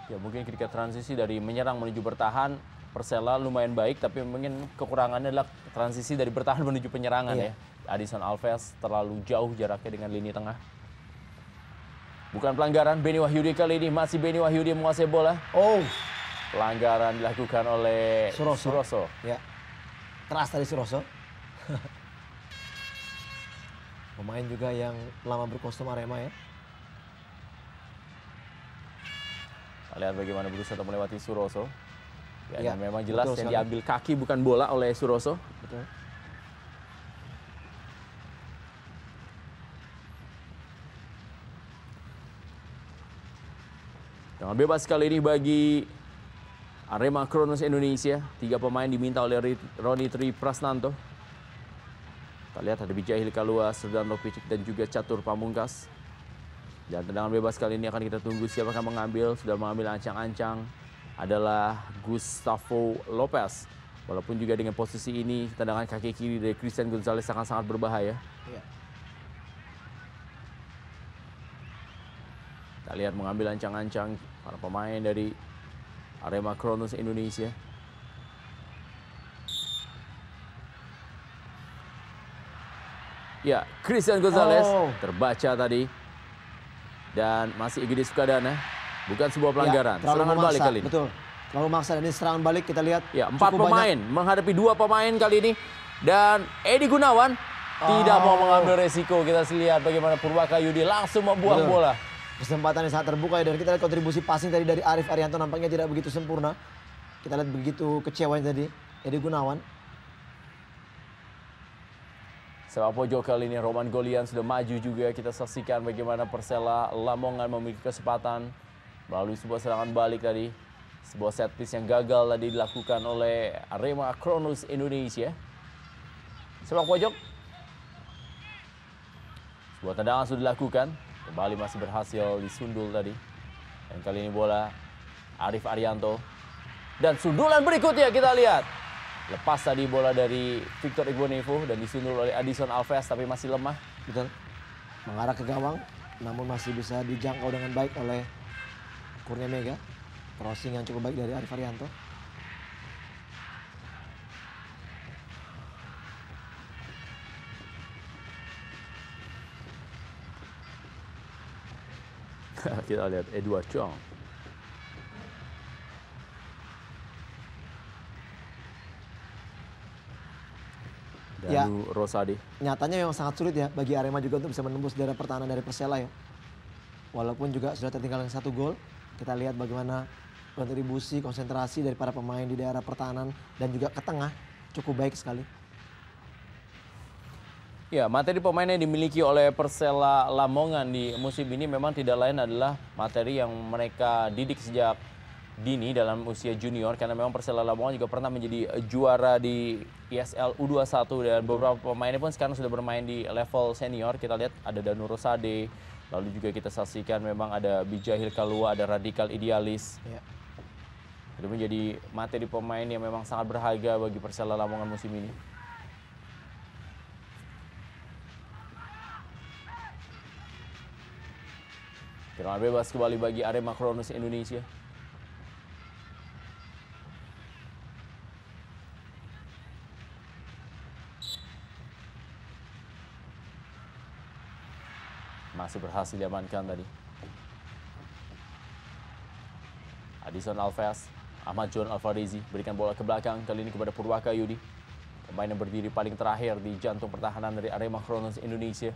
Ya, mungkin ketika transisi dari menyerang menuju bertahan, Persela lumayan baik, tapi mungkin kekurangannya adalah transisi dari bertahan menuju penyerangan ya. Adison Alves terlalu jauh jaraknya dengan lini tengah. Bukan pelanggaran, Beni Wahyudi kali ini masih Beni Wahyudi menguasai bola. Oh, pelanggaran dilakukan oleh Suroso. Ya, keras dari Suroso. Pemain juga yang lama berkostum Arema ya. Kita lihat bagaimana berusaha untuk melewati Suroso. Ya, dan memang jelas yang diambil kaki bukan bola oleh Suroso. Betul. Dengan bebas kali ini bagi Arema Kronos Indonesia. 3 pemain diminta oleh Roni Tri Prasnanto. Kita lihat ada Bijahil Kalua, Serdan Lopicic dan juga Catur Pamungkas. Dan tendangan bebas kali ini akan kita tunggu siapa akan mengambil. Sudah mengambil ancang-ancang adalah Gustavo Lopez. Walaupun juga dengan posisi ini tendangan kaki kiri dari Christian Gonzalez sangat-sangat berbahaya. Ya. Kita lihat mengambil ancang-ancang para pemain dari Arema Kronos Indonesia. Ya, Christian Gonzalez terbaca tadi. Dan masih Igede Sukadana. Bukan sebuah pelanggaran. Ya, serangan balik kali ini. Betul. Terlalu maksa, dan ini serangan balik kita lihat. Ya, 4 pemain menghadapi 2 pemain kali ini. Dan Edi Gunawan tidak mau mengambil resiko. Kita lihat bagaimana Purwaka Yudi langsung membuang bola. Kesempatan yang sangat terbuka ya, dan kita lihat kontribusi passing tadi dari Arif Arianto nampaknya tidak begitu sempurna. Kita lihat begitu kecewanya tadi Edi Gunawan. Sepak pojok kali ini Roman Golian sudah maju juga. Kita saksikan bagaimana Persela Lamongan memiliki kesempatan melalui sebuah serangan balik tadi. Sebuah set piece yang gagal tadi dilakukan oleh Arema Kronos Indonesia. Sepak pojok. Sebuah tendangan sudah dilakukan. Kembali masih berhasil disundul tadi. Dan kali ini bola Arif Arianto. Dan sundulan berikutnya kita lihat. Lepas tadi bola dari Victor Igbonevo dan disundul oleh Adison Alves, tapi masih lemah. Betul. Mengarah ke gawang, namun masih bisa dijangkau dengan baik oleh Kurnia Mega. Crossing yang cukup baik dari Arif Arianto. Kita lihat Edward Chong. Danu Rosadi. Nyatanya memang sangat sulit ya bagi Arema juga untuk bisa menembus daerah pertahanan dari Persela ya. Walaupun juga sudah tertinggal 1 gol, kita lihat bagaimana kontribusi, konsentrasi dari para pemain di daerah pertahanan dan juga ke tengah cukup baik sekali. Ya, materi pemain yang dimiliki oleh Persela Lamongan di musim ini memang tidak lain adalah materi yang mereka didik sejak dini dalam usia junior, karena memang Persela Lamongan juga pernah menjadi juara di ISL U21 dan beberapa pemainnya pun sekarang sudah bermain di level senior. Kita lihat ada Danu Rosade, lalu juga kita saksikan memang ada Bijahil Kalua, ada Radikal Idealis. Ya. Itu menjadi materi pemain yang memang sangat berharga bagi Persela Lamongan musim ini. Tendangan bebas kembali bagi Arema Kronus Indonesia. Masih berhasil diamankan tadi. Adison Alves, Ahmad John Alvarezi berikan bola ke belakang, kali ini kepada Purwaka Yudi. Pemain yang berdiri paling terakhir di jantung pertahanan dari Arema Kronus Indonesia.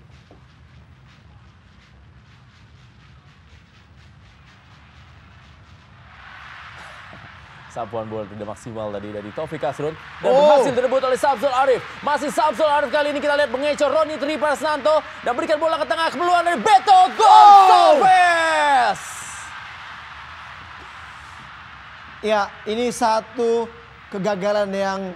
Sapuan bola tidak maksimal tadi dari Taufik Kasrun. Dan berhasil direbut oleh Samsul Arif. Masih Samsul Arif, kali ini kita lihat mengecor Roni Triprasnanto. Dan berikan bola ke tengah, kepeluang dari Beto Gonçalves. Ya, ini satu kegagalan yang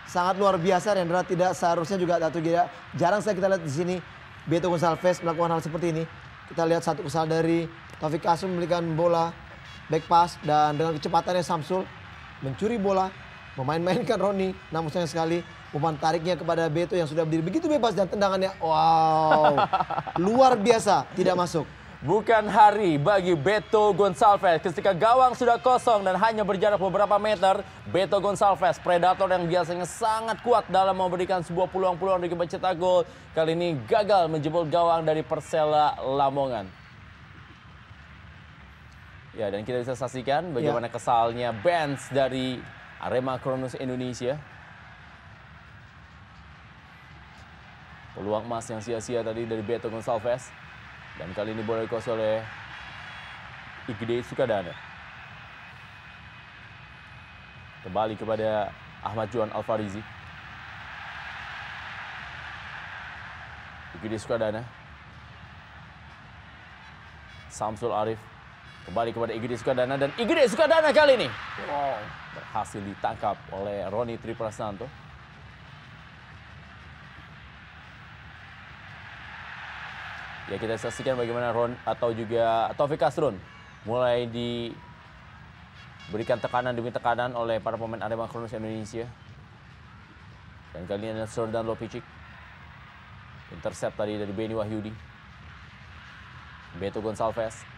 sangat luar biasa, Rendra. Tidak seharusnya juga atau tidak. Jarang sekali kita lihat di sini Beto Gonçalves melakukan hal seperti ini. Kita lihat satu kesalahan dari Taufik Kasrun memberikan bola back pass, dan dengan kecepatannya Samsul mencuri bola, memain-mainkan Roni. Namun sayang sekali umpan tariknya kepada Beto yang sudah berdiri begitu bebas, dan tendangannya wow, luar biasa, tidak masuk. Bukan hari bagi Beto Gonçalves ketika gawang sudah kosong dan hanya berjarak beberapa meter. Beto Gonçalves, predator yang biasanya sangat kuat dalam memberikan sebuah peluang-peluang bagi pencetak gol, kali ini gagal menjebol gawang dari Persela Lamongan. Ya, dan kita bisa saksikan bagaimana kesalnya bench dari Arema Kronus Indonesia. Peluang emas yang sia-sia tadi dari Beto Gonçalves. Dan kali ini bola dikuasai oleh Igede Sukadana. Kembali kepada Ahmad Juan Alvarezi. Igede Sukadana. Samsul Arif. Kembali kepada Igede Sukadana, dan Igede Sukadana kali ini berhasil ditangkap oleh Roni Triprasnanto. Ya, kita saksikan bagaimana atau juga Taufik Kasrun mulai diberikan tekanan demi tekanan oleh para pemain Arema Kronus Indonesia. Dan kali ini ada Sordan Lopicic. Intercept tadi dari Beni Wahyudi. Beto Gonçalves.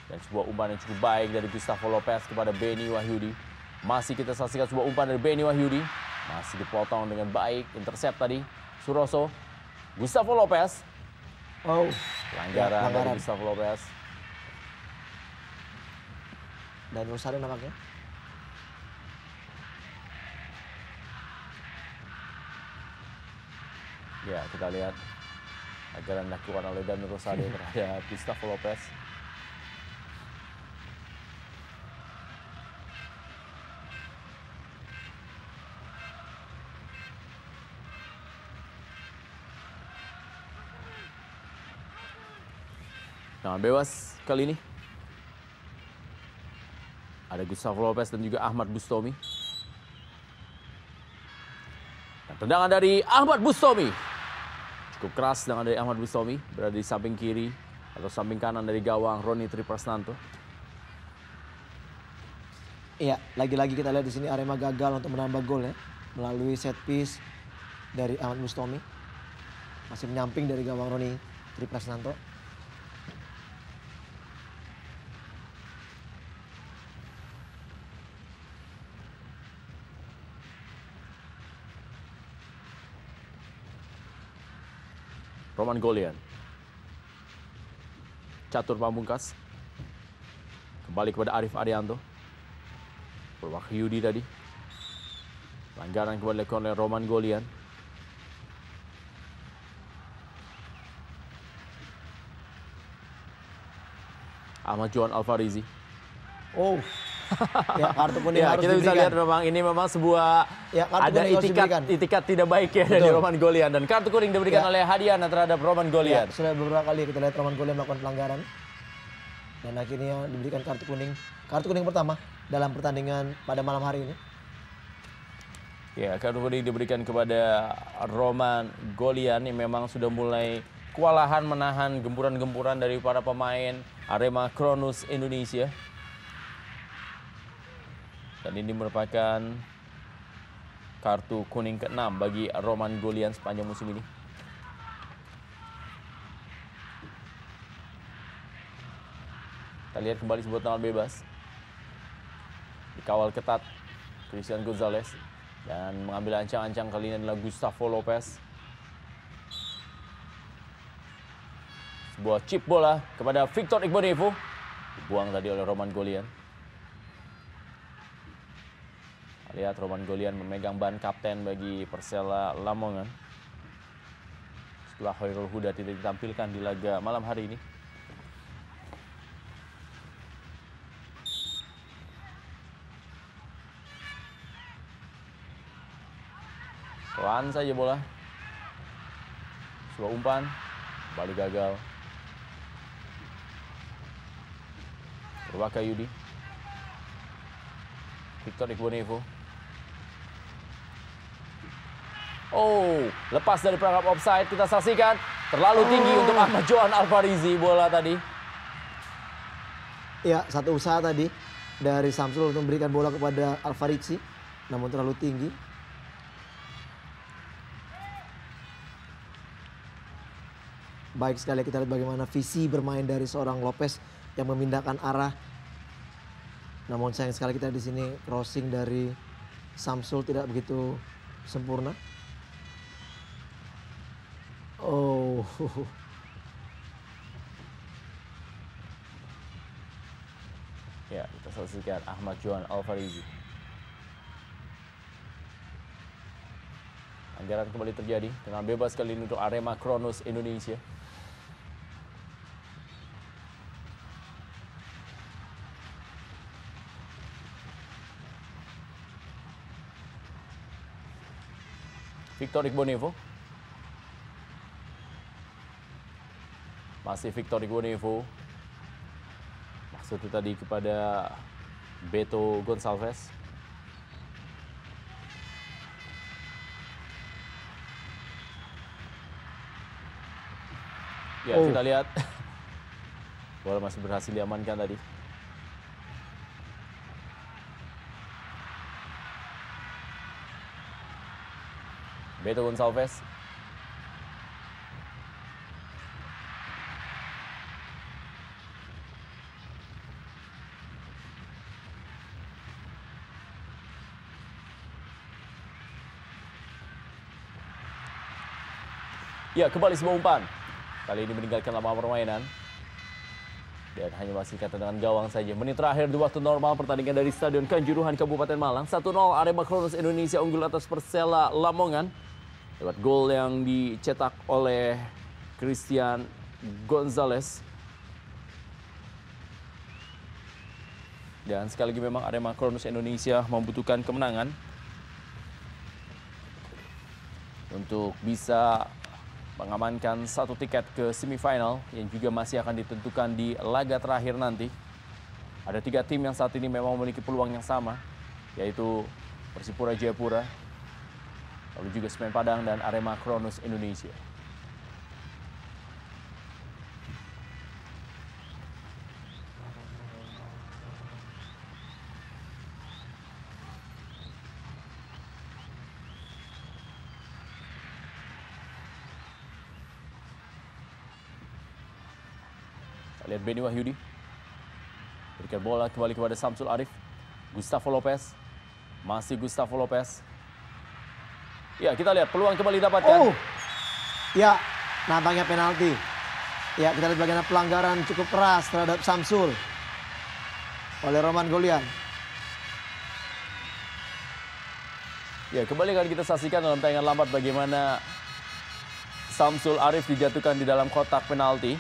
Dan sebuah umpan yang cukup baik dari Gustavo Lopez kepada Beni Wahyudi. Masih kita saksikan sebuah umpan dari Beni Wahyudi. Masih dipotong dengan baik. Intercept tadi Suroso. Gustavo Lopez. Pelanggaran dari Gustavo Lopez. Dan Rosario nampaknya. Ya, kita lihat pelanggaran dilakukan oleh Dan Rosario terhadap Gustavo Lopez. Tendangan bebas kali ini. Ada Gustavo Lopez dan juga Ahmad Bustomi. Dan tendangan dari Ahmad Bustomi. Cukup keras tendangan dari Ahmad Bustomi. Berada di samping kiri atau samping kanan dari gawang Roni Triprasnanto. Iya, lagi-lagi kita lihat di sini Arema gagal untuk menambah gol ya. Melalui set piece dari Ahmad Bustomi. Masih menyamping dari gawang Roni Triprasnanto. Roman Golian. Catur Pamungkas. Kembali kepada Arif Arianto. Wahyudi tadi. Pelanggaran kembali dilakukan oleh Roman Golian. Ahmad Juan Alvarezi. Ya, kartu kuning ya, harus kita bisa diberikan. lihat memang ini memang sebuah kartu ada kuning harus diberikan. itikat tidak baik ya dari Roman Golian, dan kartu kuning diberikan oleh Hadiana terhadap Roman Golian. Ya, sudah beberapa kali kita lihat Roman Golian melakukan pelanggaran dan akhirnya diberikan kartu kuning pertama dalam pertandingan pada malam hari ini. Ya, kartu kuning diberikan kepada Roman Golian yang memang sudah mulai kewalahan menahan gempuran-gempuran dari para pemain Arema Kronus Indonesia. Dan ini merupakan kartu kuning ke-6 bagi Roman Golian sepanjang musim ini. Kita lihat kembali sebuah tendangan bebas. Dikawal ketat Christian Gonzalez. Dan mengambil ancang-ancang kali ini adalah Gustavo Lopez. Sebuah chip bola kepada Victor Igbonevo. Dibuang tadi oleh Roman Golian. Lihat Roman Golian memegang ban kapten bagi Persela Lamongan. Setelah Khairul Huda tidak ditampilkan di laga malam hari ini. Pelan saja bola. Sebuah umpan, kembali gagal. Purwakayudi. Victor Igbonevo. Oh, lepas dari perangkap offside, kita saksikan. Terlalu tinggi untuk Ahmad Johan Alfarizi bola tadi. Ya, satu usaha tadi dari Samsul untuk memberikan bola kepada Alfarizi, namun terlalu tinggi. Baik sekali kita lihat bagaimana visi bermain dari seorang Lopez yang memindahkan arah. Namun sayang sekali kita di sini crossing dari Samsul tidak begitu sempurna. Oh. Ya, kita saksikan Ahmad Johan Alfarizi. Anggaran kembali terjadi dengan bebas kali ini untuk Arema Kronos Indonesia. Victor Igbonevo. Masih Victor Igbonevo. Maksudnya tadi kepada Beto Gonçalves. Ya, kita lihat. Bola masih berhasil diamankan tadi. Beto Gonçalves. Ya, kembali sebuah umpan. Kali ini meninggalkan lapangan permainan. Dan hanya masih kata dengan gawang saja. Menit terakhir di waktu normal pertandingan dari Stadion Kanjuruhan Kabupaten Malang. 1-0 Arema Kronos Indonesia unggul atas Persela Lamongan. Lewat gol yang dicetak oleh Christian Gonzalez. Dan sekali lagi memang Arema Kronos Indonesia membutuhkan kemenangan untuk bisa mengamankan satu tiket ke semifinal yang juga masih akan ditentukan di laga terakhir nanti. Ada 3 tim yang saat ini memang memiliki peluang yang sama, yaitu Persipura Jayapura, lalu juga Semen Padang dan Arema Kronos Indonesia. Lihat Benny Wahyudi. Berikan bola kembali kepada Samsul Arif. Gustavo Lopez. Masih Gustavo Lopez. Ya, kita lihat peluang kembali didapatkan. Oh. Ya, nampaknya penalti. Ya, kita lihat bagaimana pelanggaran cukup keras terhadap Samsul oleh Roman Golian. Ya, kembali akan kita saksikan dalam tayangan lambat bagaimana Samsul Arif dijatuhkan di dalam kotak penalti.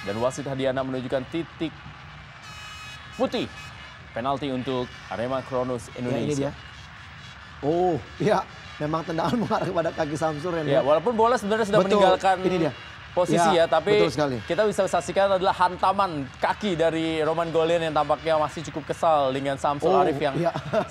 Dan wasit Hadiana menunjukkan titik putih. Penalti untuk Arema Kronos Indonesia. Ya, ini dia. Oh, iya. Memang tendangan mengarah kepada kaki Samsul. Ya, walaupun bola sebenarnya sudah meninggalkan ini dia. posisi ya, tapi betul sekali. Kita bisa saksikan adalah hantaman kaki dari Roman Golian yang tampaknya masih cukup kesal dengan Samsul Arif yang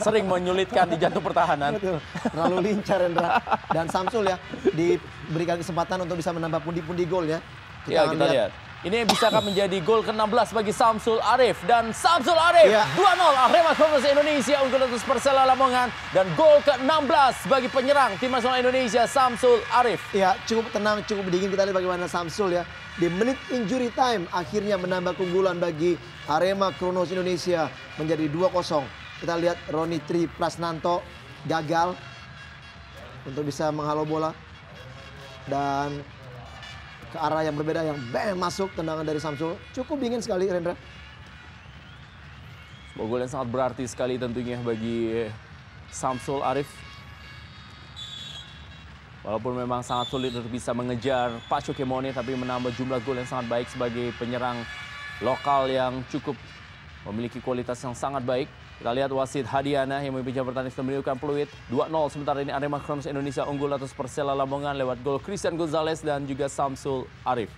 sering menyulitkan di jantung pertahanan. Betul. Terlalu lincah, Rendra. Dan Samsul ya diberikan kesempatan untuk bisa menambah pundi-pundi gol ya. Kita lihat. Ini bisakah menjadi gol ke-16 bagi Samsul Arif. Dan Samsul Arif, Ya. 2-0 Arema Komunitas Indonesia unggul atas Persela Lamongan. Dan gol ke-16 bagi penyerang Tim Nasional Indonesia, Samsul Arif. Ya, cukup tenang, cukup dingin. Kita lihat bagaimana Samsul ya. Di menit injury time akhirnya menambah keunggulan bagi Arema Kronos Indonesia menjadi 2-0. Kita lihat Roni Tri Prasnanto gagal untuk bisa menghalau bola. Dan ke arah yang berbeda yang bam masuk tendangan dari Samsul. Cukup dingin sekali Rendra. Sebuah gol yang sangat berarti sekali tentunya bagi Samsul Arif. Walaupun memang sangat sulit untuk bisa mengejar Pak Cukemone, tapi menambah jumlah gol yang sangat baik sebagai penyerang lokal yang cukup memiliki kualitas yang sangat baik. Kita lihat wasit Hadiana yang memimpin jam pertandingan sudah meniupkan peluit 2-0. Sementara ini Arema Kronos Indonesia unggul atas Persela Lamongan lewat gol Christian Gonzalez dan juga Samsul Arif.